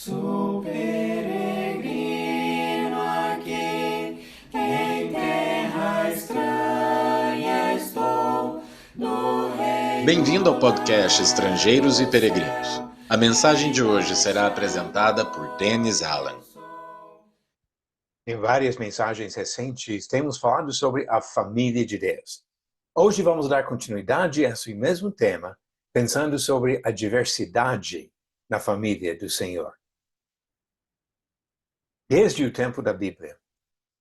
Sou peregrino aqui, em terra estranha estou, no reino. Bem-vindo ao podcast Estrangeiros e Peregrinos. A mensagem de hoje será apresentada por Dennis Allen. Em várias mensagens recentes, temos falado sobre a família de Deus. Hoje vamos dar continuidade a esse mesmo tema, pensando sobre a diversidade na família do Senhor. Desde o tempo da Bíblia,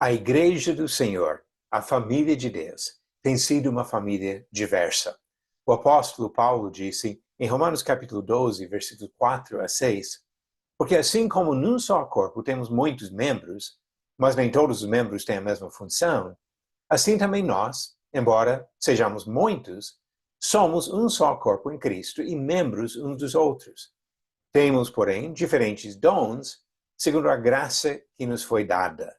a Igreja do Senhor, a família de Deus, tem sido uma família diversa. O apóstolo Paulo disse, em Romanos capítulo 12, versículos 4 a 6, porque assim como num só corpo temos muitos membros, mas nem todos os membros têm a mesma função, assim também nós, embora sejamos muitos, somos um só corpo em Cristo e membros uns dos outros. Temos, porém, diferentes dons, segundo a graça que nos foi dada.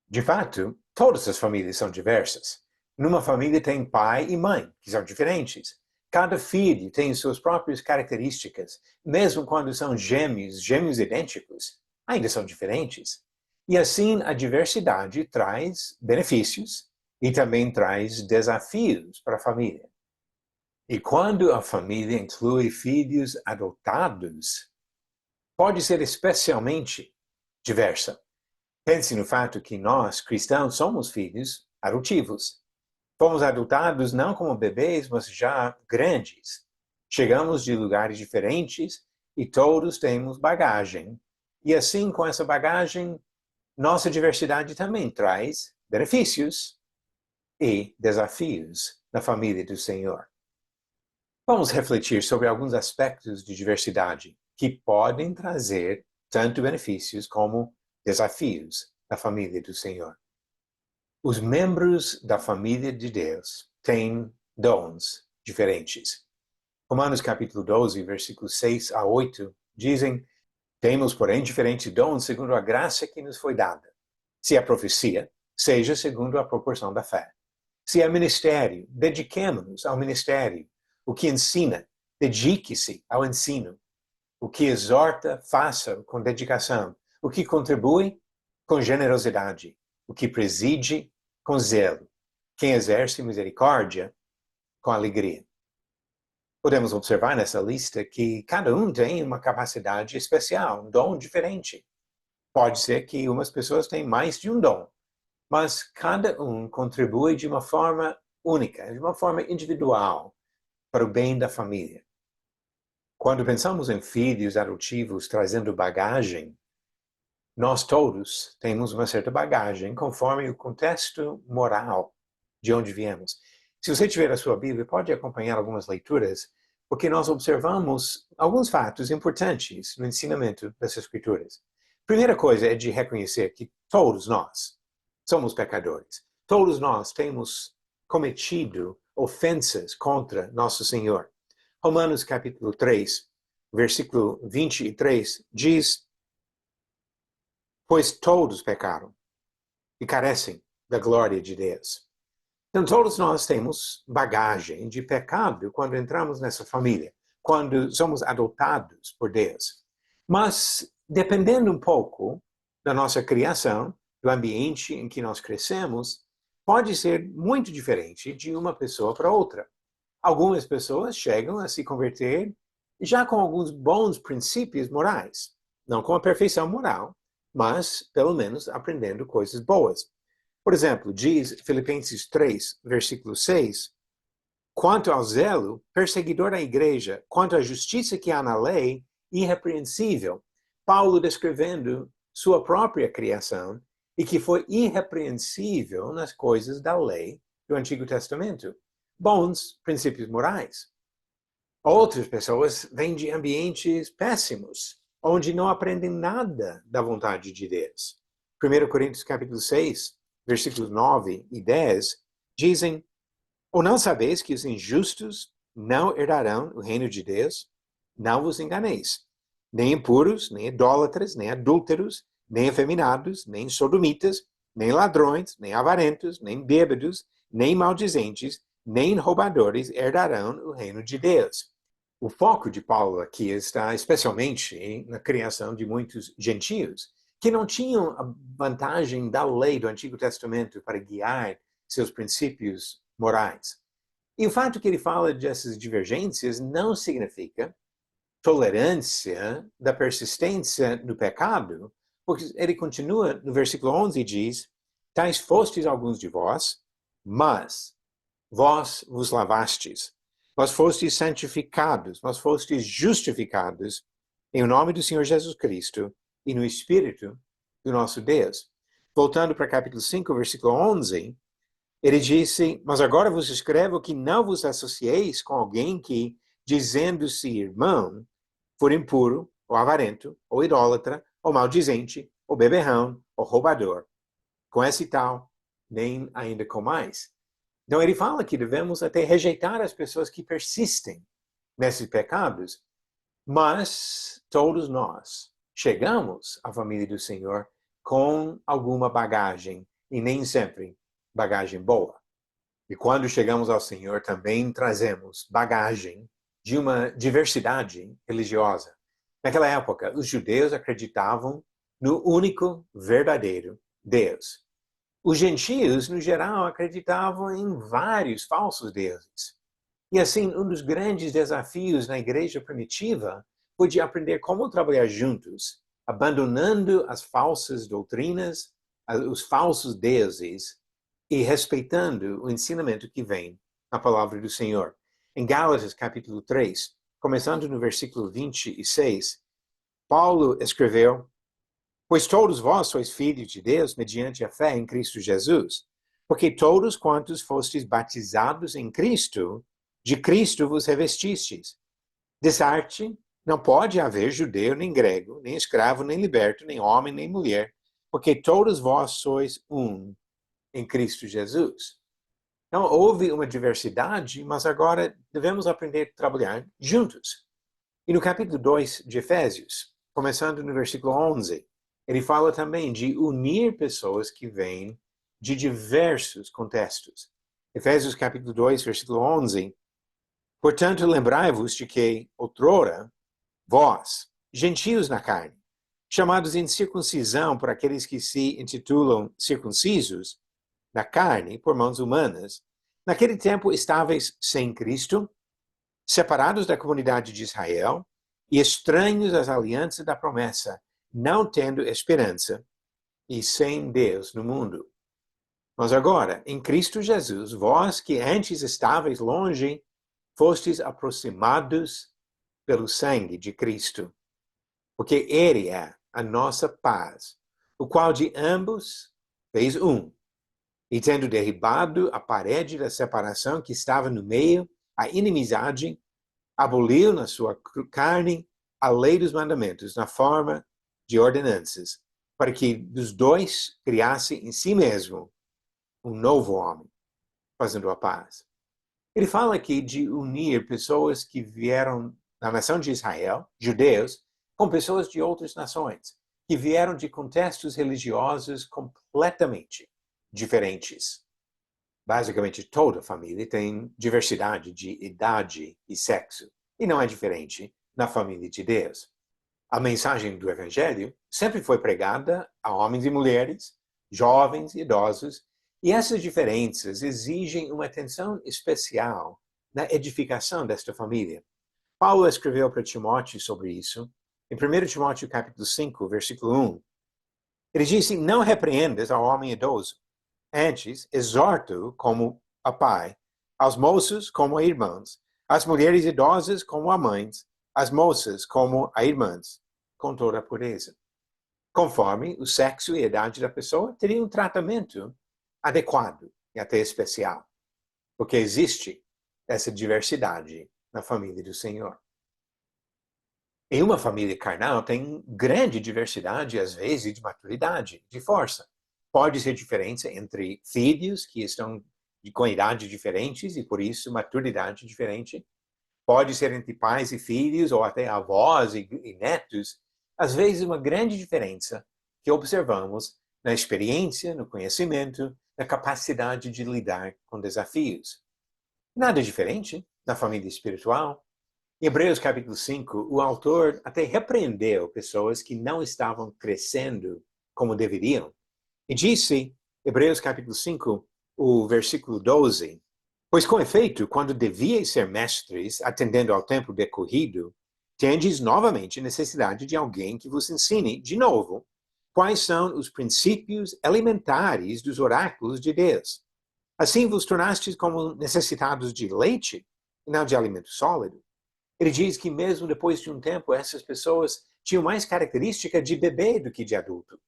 De fato, todas as famílias são diversas. Numa família tem pai e mãe, que são diferentes. Cada filho tem suas próprias características, mesmo quando são gêmeos idênticos, ainda são diferentes. E assim, a diversidade traz benefícios e também traz desafios para a família. E quando a família inclui filhos adotados, pode ser especialmente diversa. Pense no fato que nós, cristãos, somos filhos adotivos. Fomos adotados não como bebês, mas já grandes. Chegamos de lugares diferentes e todos temos bagagem. E assim, com essa bagagem, nossa diversidade também traz benefícios e desafios na família do Senhor. Vamos refletir sobre alguns aspectos de diversidade que podem trazer tanto benefícios como desafios na família do Senhor. Os membros da família de Deus têm dons diferentes. Romanos capítulo 12, versículos 6 a 8, dizem: temos, porém, diferentes dons segundo a graça que nos foi dada. Se é profecia, seja segundo a proporção da fé. Se é ministério, dediquemo-nos ao ministério. O que ensina, dedique-se ao ensino. O que exorta, faça com dedicação. O que contribui, com generosidade. O que preside, com zelo. Quem exerce misericórdia, com alegria. Podemos observar nessa lista que cada um tem uma capacidade especial, um dom diferente. Pode ser que umas pessoas têm mais de um dom, mas cada um contribui de uma forma única, de uma forma individual, para o bem da família. Quando pensamos em filhos adotivos trazendo bagagem, nós todos temos uma certa bagagem conforme o contexto moral de onde viemos. Se você tiver a sua Bíblia, pode acompanhar algumas leituras, porque nós observamos alguns fatos importantes no ensinamento das Escrituras. Primeira coisa é de reconhecer que todos nós somos pecadores. Todos nós temos cometido ofensas contra nosso Senhor. Romanos capítulo 3, versículo 23, diz: pois todos pecaram e carecem da glória de Deus. Então, todos nós temos bagagem de pecado quando entramos nessa família, quando somos adotados por Deus. Mas, dependendo um pouco da nossa criação, do ambiente em que nós crescemos, pode ser muito diferente de uma pessoa para outra. Algumas pessoas chegam a se converter já com alguns bons princípios morais, não com a perfeição moral, mas pelo menos aprendendo coisas boas. Por exemplo, diz Filipenses 3, versículo 6, quanto ao zelo, perseguidor da igreja, quanto à justiça que há na lei, irrepreensível. Paulo descrevendo sua própria criação e que foi irrepreensível nas coisas da lei do Antigo Testamento. Bons princípios morais. Outras pessoas vêm de ambientes péssimos, onde não aprendem nada da vontade de Deus. 1 Coríntios capítulo 6, versículos 9 e 10, dizem: ou não sabeis que os injustos não herdarão o reino de Deus? Não vos enganeis. Nem impuros, nem idólatras, nem adúlteros, nem efeminados, nem sodomitas, nem ladrões, nem avarentos, nem bêbados, nem maldizentes, nem roubadores herdarão o reino de Deus. O foco de Paulo aqui está especialmente na criação de muitos gentios, que não tinham a vantagem da lei do Antigo Testamento para guiar seus princípios morais. E o fato que ele fala dessas divergências não significa tolerância da persistência no pecado, porque ele continua no versículo 11 e diz: tais fostes alguns de vós, mas vós vos lavastes, vós fostes santificados, vós fostes justificados em nome do Senhor Jesus Cristo e no Espírito do nosso Deus. Voltando para capítulo 5, versículo 11, ele disse: mas agora vos escrevo que não vos associeis com alguém que, dizendo-se irmão, for impuro, ou avarento, ou idólatra, ou maldizente, ou beberrão, ou roubador. Com esse tal, nem ainda com mais. Então ele fala que devemos até rejeitar as pessoas que persistem nesses pecados, mas todos nós chegamos à família do Senhor com alguma bagagem, e nem sempre bagagem boa. E quando chegamos ao Senhor, também trazemos bagagem de uma diversidade religiosa. Naquela época, os judeus acreditavam no único verdadeiro Deus. Os gentios, no geral, acreditavam em vários falsos deuses. E assim, um dos grandes desafios na igreja primitiva foi de aprender como trabalhar juntos, abandonando as falsas doutrinas, os falsos deuses, e respeitando o ensinamento que vem na palavra do Senhor. Em Gálatas, capítulo 3, começando no versículo 26, Paulo escreveu: pois todos vós sois filhos de Deus mediante a fé em Cristo Jesus, porque todos quantos fostes batizados em Cristo, de Cristo vos revestistes. Dessarte, não pode haver judeu, nem grego, nem escravo, nem liberto, nem homem, nem mulher, porque todos vós sois um em Cristo Jesus. Então, houve uma diversidade, mas agora devemos aprender a trabalhar juntos. E no capítulo 2 de Efésios, começando no versículo 11, ele fala também de unir pessoas que vêm de diversos contextos. Efésios capítulo 2, versículo 11. Portanto, lembrai-vos de que, outrora, vós, gentios na carne, chamados em circuncisão por aqueles que se intitulam circuncisos, na carne, por mãos humanas, naquele tempo estáveis sem Cristo, separados da comunidade de Israel e estranhos às alianças da promessa, não tendo esperança e sem Deus no mundo. Mas agora, em Cristo Jesus, vós que antes estáveis longe, fostes aproximados pelo sangue de Cristo, porque Ele é a nossa paz, o qual de ambos fez um, e tendo derribado a parede da separação que estava no meio, a inimizade, aboliu na sua carne a lei dos mandamentos, na forma de ordenanças, para que dos dois criasse em si mesmo um novo homem, fazendo a paz. Ele fala aqui de unir pessoas que vieram da nação de Israel, judeus, com pessoas de outras nações, que vieram de contextos religiosos completamente diferentes. Basicamente, toda família tem diversidade de idade e sexo, e não é diferente na família de Deus. A mensagem do Evangelho sempre foi pregada a homens e mulheres, jovens e idosos, e essas diferenças exigem uma atenção especial na edificação desta família. Paulo escreveu para Timóteo sobre isso, em 1 Timóteo capítulo 5, versículo 1. Ele disse: não repreendas ao homem idoso, antes exorta-o como a pai, aos moços como a irmãos, às mulheres idosas como a mães, às moças como a irmãs, com toda a pureza. Conforme o sexo e a idade da pessoa, teria um tratamento adequado e até especial, porque existe essa diversidade na família do Senhor. Em uma família carnal tem grande diversidade, às vezes, de maturidade, de força. Pode ser diferença entre filhos que estão com idades diferentes e, por isso, maturidade diferente. Pode ser entre pais e filhos, ou até avós e netos. Às vezes, uma grande diferença que observamos na experiência, no conhecimento, na capacidade de lidar com desafios. Nada diferente na família espiritual. Em Hebreus capítulo 5, o autor até repreendeu pessoas que não estavam crescendo como deveriam. E disse, Hebreus capítulo 5, o versículo 12, pois com efeito, quando devíeis ser mestres, atendendo ao tempo decorrido, tendes novamente necessidade de alguém que vos ensine, de novo, quais são os princípios elementares dos oráculos de Deus. Assim vos tornastes como necessitados de leite, e não de alimento sólido. Ele diz que mesmo depois de um tempo, essas pessoas tinham mais característica de bebê do que de adulto.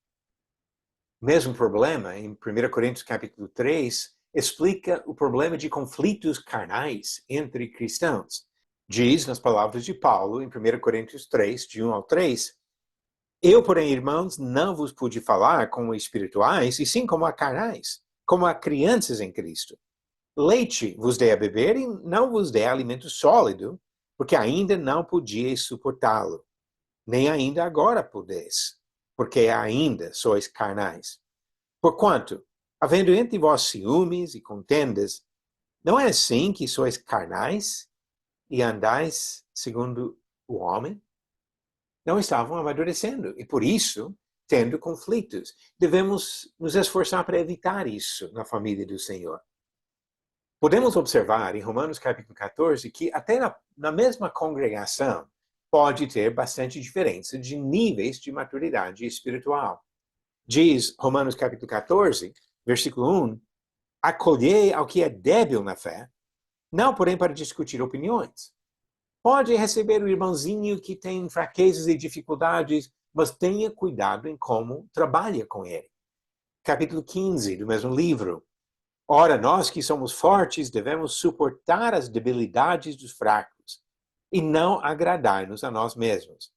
Mesmo problema, em 1 Coríntios capítulo 3, explica o problema de conflitos carnais entre cristãos. Diz, nas palavras de Paulo, em 1 Coríntios 3, de 1 ao 3, eu, porém, irmãos, não vos pude falar como espirituais, e sim como a carnais, como a crianças em Cristo. Leite vos dei a beber e não vos dei alimento sólido, porque ainda não podíeis suportá-lo, nem ainda agora podeis, porque ainda sois carnais. Porquanto, havendo entre vós ciúmes e contendas, não é assim que sois carnais e andais segundo o homem? Não estavam amadurecendo, e por isso, tendo conflitos. Devemos nos esforçar para evitar isso na família do Senhor. Podemos observar em Romanos capítulo 14 que até na mesma congregação pode ter bastante diferença de níveis de maturidade espiritual. Diz Romanos capítulo 14, versículo 1, acolhei ao que é débil na fé, não porém para discutir opiniões. Pode receber o irmãozinho que tem fraquezas e dificuldades, mas tenha cuidado em como trabalha com ele. Capítulo 15 do mesmo livro. Ora, nós que somos fortes devemos suportar as debilidades dos fracos e não agradar-nos a nós mesmos.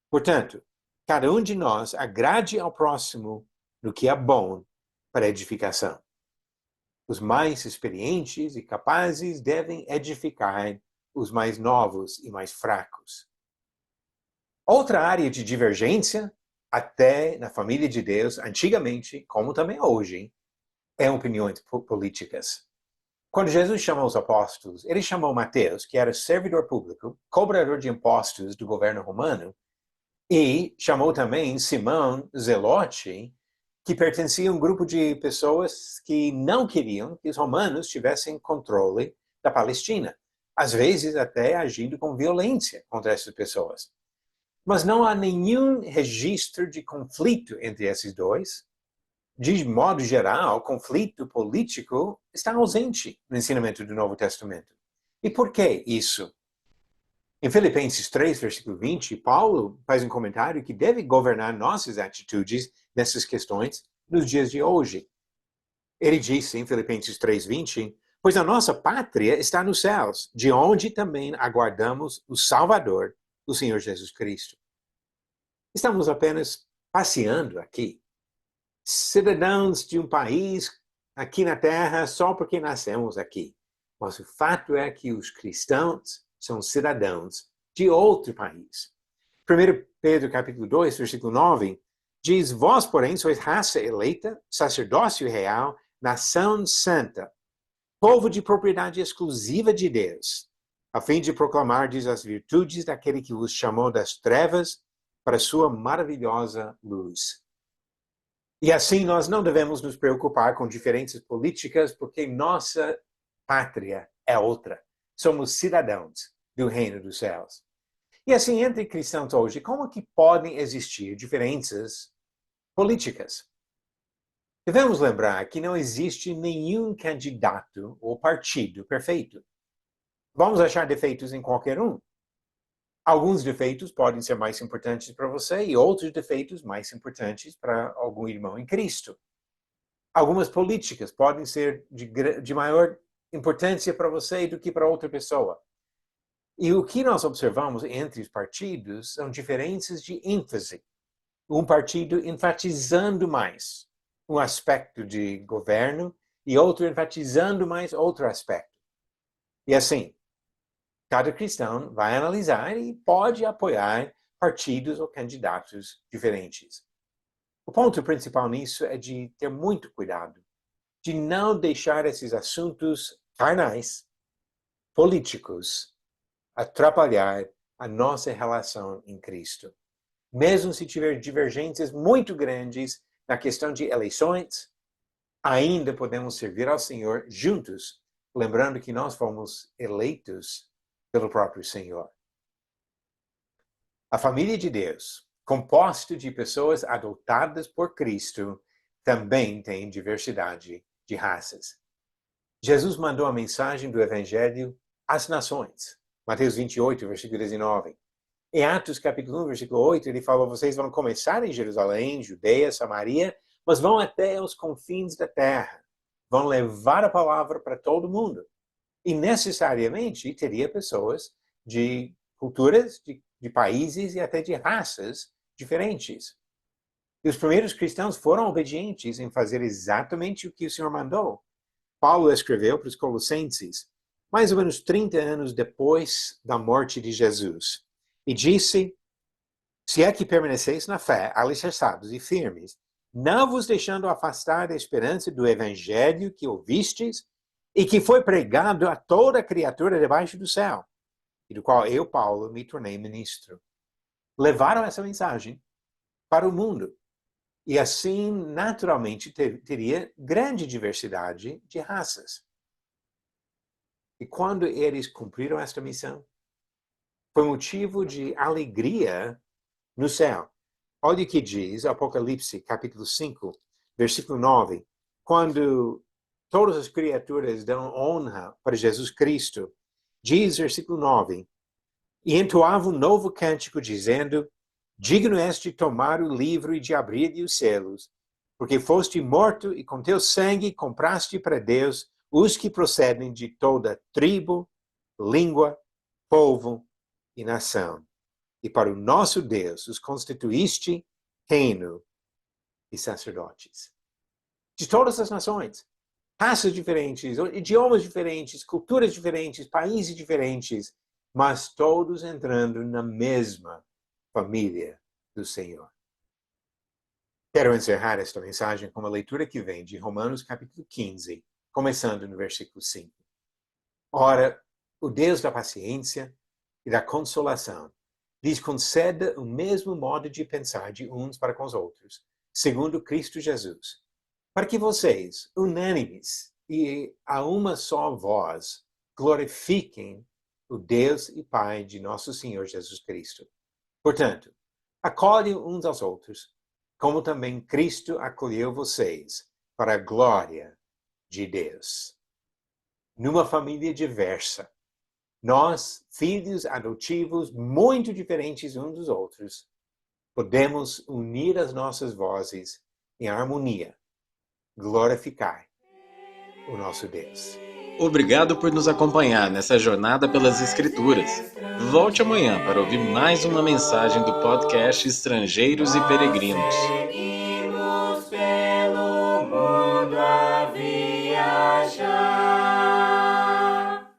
Portanto, cada um de nós agrade ao próximo no que é bom para edificação. Os mais experientes e capazes devem edificar os mais novos e mais fracos. Outra área de divergência, até na família de Deus, antigamente, como também hoje, é opiniões políticas. Quando Jesus chamou os apóstolos, ele chamou Mateus, que era servidor público, cobrador de impostos do governo romano, e chamou também Simão Zelote, que pertencia a um grupo de pessoas que não queriam que os romanos tivessem controle da Palestina, às vezes até agindo com violência contra essas pessoas. Mas não há nenhum registro de conflito entre esses dois. De modo geral, o conflito político está ausente no ensinamento do Novo Testamento. E por que isso? Em Filipenses 3, versículo 20, Paulo faz um comentário que deve governar nossas atitudes nessas questões nos dias de hoje. Ele disse em Filipenses 3, 20, pois a nossa pátria está nos céus, de onde também aguardamos o Salvador, o Senhor Jesus Cristo. Estamos apenas passeando aqui, cidadãos de um país aqui na Terra só porque nascemos aqui. Mas o fato é que os cristãos são cidadãos de outro país. 1 Pedro capítulo 2, versículo 9, diz, vós, porém, sois raça eleita, sacerdócio real, nação santa, povo de propriedade exclusiva de Deus, a fim de proclamardes as virtudes daquele que vos chamou das trevas para a sua maravilhosa luz. E assim nós não devemos nos preocupar com diferenças políticas, porque nossa pátria é outra. Somos cidadãos do reino dos céus. E assim, entre cristãos hoje, como que podem existir diferenças políticas? Devemos lembrar que não existe nenhum candidato ou partido perfeito. Vamos achar defeitos em qualquer um. Alguns defeitos podem ser mais importantes para você e outros defeitos mais importantes para algum irmão em Cristo. Algumas políticas podem ser de maior importância para você do que para outra pessoa. E o que nós observamos entre os partidos são diferenças de ênfase. Um partido enfatizando mais um aspecto de governo e outro enfatizando mais outro aspecto. E assim, cada cristão vai analisar e pode apoiar partidos ou candidatos diferentes. O ponto principal nisso é de ter muito cuidado, de não deixar esses assuntos carnais, políticos, atrapalhar a nossa relação em Cristo. Mesmo se tiver divergências muito grandes na questão de eleições, ainda podemos servir ao Senhor juntos, lembrando que nós fomos eleitos pelo próprio Senhor. A família de Deus, composta de pessoas adotadas por Cristo, também tem diversidade de raças. Jesus mandou a mensagem do Evangelho às nações. Mateus 28, versículo 19. Em Atos, capítulo 1, versículo 8, ele falou, vocês vão começar em Jerusalém, Judeia, Samaria, mas vão até os confins da terra. Vão levar a palavra para todo mundo. E necessariamente teria pessoas de culturas, de países e até de raças diferentes. E os primeiros cristãos foram obedientes em fazer exatamente o que o Senhor mandou. Paulo escreveu para os Colossenses, mais ou menos 30 anos depois da morte de Jesus, e disse, se é que permaneceis na fé, alicerçados e firmes, não vos deixando afastar da esperança do evangelho que ouvistes e que foi pregado a toda criatura debaixo do céu, e do qual eu, Paulo, me tornei ministro. Levaram essa mensagem para o mundo. E assim, naturalmente, teria grande diversidade de raças. E quando eles cumpriram esta missão, foi motivo de alegria no céu. Olha o que diz Apocalipse, capítulo 5, versículo 9. Quando todas as criaturas dão honra para Jesus Cristo, diz versículo 9, e entoava um novo cântico dizendo, digno és de tomar o livro e de abrir-lhe os selos, porque foste morto e com teu sangue compraste para Deus os que procedem de toda tribo, língua, povo e nação. E para o nosso Deus os constituíste reino e sacerdotes. De todas as nações, raças diferentes, idiomas diferentes, culturas diferentes, países diferentes, mas todos entrando na mesma família do Senhor. Quero encerrar esta mensagem com uma leitura que vem de Romanos capítulo 15, começando no versículo 5. Ora, o Deus da paciência e da consolação lhes conceda o mesmo modo de pensar de uns para com os outros, segundo Cristo Jesus, para que vocês, unânimes e a uma só voz, glorifiquem o Deus e Pai de nosso Senhor Jesus Cristo. Portanto, acolhem uns aos outros, como também Cristo acolheu vocês, para a glória de Deus. Numa família diversa, nós, filhos adotivos muito diferentes uns dos outros, podemos unir as nossas vozes em harmonia, glorificar o nosso Deus. Obrigado por nos acompanhar nessa jornada pelas Escrituras. Volte amanhã para ouvir mais uma mensagem do podcast Estrangeiros e Peregrinos.